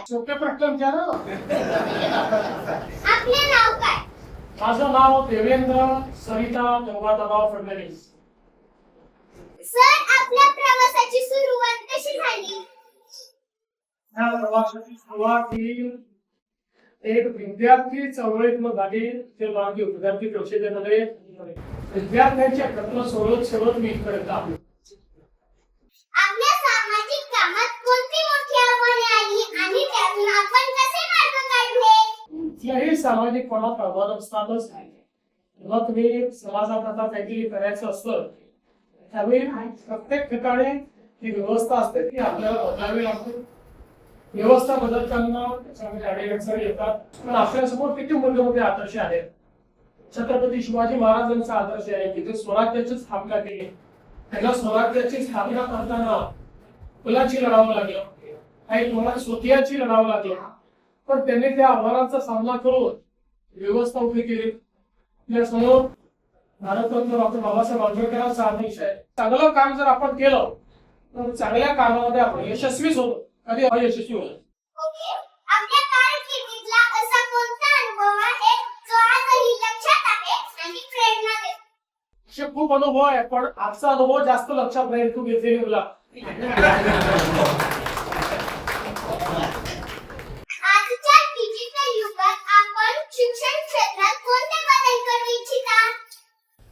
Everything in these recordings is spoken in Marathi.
सोपे प्रश्न विचारा. आपले नाव काय? माझं नाव देवेंद्र सरिता गंगाधरराव फडणवीस. सर, आपल्या प्रवासाची सुरुवात कशी झाली? या प्रवासाची सुरुवात ही एक विद्यार्थी चळवळीतून झाली. ते मागे विद्यार्थी परिषदेमध्ये विद्यार्थ्यांच्या प्रश्न सोडवत मी इथपर्यंत आलो. आपल्या सामाजिक कामात कोणती मोठी आव्हाने आली आणि त्यातून आपण कसे मार्ग काढले? कुठल्याही सामाजिक कोणात आव्हान असतातच. जेव्हा तुम्ही समाजात आता काहीतरी करायचं असतं त्यावेळी प्रत्येक ठिकाणी जी व्यवस्था असते ती आपल्याला बदलावी लागते. व्यवस्था बदलताना त्याच्यामध्ये अडीअडचणी येतात. पण आपल्यासमोर किती मोठे आदर्श आहेत. छत्रपती शिवाजी महाराजांचा आदर्श आहे की ते स्वराज्याची स्थापना केली. त्यांना स्वराज्याची स्थापना करताना मुलाची लढावं लागलं, काही मुलांना स्वतःची लढावं लागलं, पण त्यांनी त्या आव्हानाचा सामना करून व्यवस्था उभी केली. त्यासमोर भारतरत्न डॉक्टर बाबासाहेब आंबेडकरांचा आदेश आहे. चांगलं काम जर आपण केलं तर चांगल्या कामामध्ये आपण यशस्वीच होतो, कधी अयशस्वी होतो. ओके, आपल्या कारकिर्दीतला असा कोणता अनुभव आहे जो आजही लक्षात आहे आणि प्रेरणा देतो? असे खूप अनुभव आहे, पण आजचा अनुभव जास्त लक्षात राहील. तू घेतलेली मुला आजच्या डिजिटल युगात आपण शिक्षण क्षेत्रात कोणते बदल करू इच्छिता?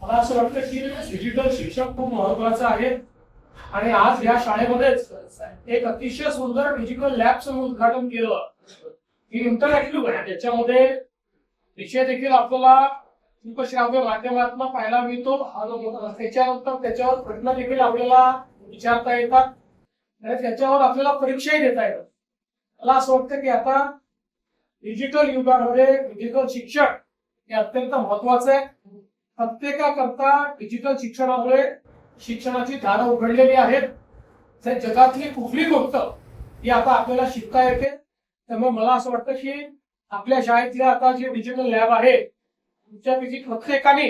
मला असं वाटतं की डिजिटल शिक्षण खूप महत्वाचं आहे. आणि आज या शाळेमध्येच एक अतिशय सुंदर डिजिटल लॅबचं उद्घाटन केलं की इंटरॅक्टिव्ह आहे. त्याच्यामध्ये विषय देखील आपल्याला श्राव्य माध्यमातून पाहायला मिळतो. त्याच्यानंतर त्याच्यावर प्रश्न देखील आपल्याला विचारता येतात आणि त्याच्यावर आपल्याला परीक्षाही देता येतात. मला असं वाटतं की आता डिजिटल युगामध्ये डिजिटल शिक्षण हे अत्यंत महत्वाचं आहे. प्रत्येकाकरता डिजिटल शिक्षणामुळे शिक्षणाची दारं उघडलेली आहेत. जगातली कुठली गोष्ट ही आता आपल्याला शिकता येते. त्यामुळे मला असं वाटतं की आपल्या शाळेतल्या आता जे डिजिटल लॅब आहे तुमच्यापैकी प्रत्येकाने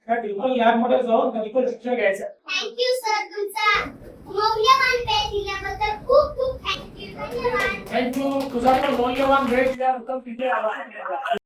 त्या डिजिटल लॅब मध्ये जाऊन डिजिटल शिक्षण घ्यायचं. थँक्यू सर, तुमचा मौल्यवान वेळ दिल्याबद्दल खूप खूप थँक्यू. धन्यवाद. थँक्यू. तुझा पण मौल्यवान वेळ दिल्याबद्दल तिथे आला.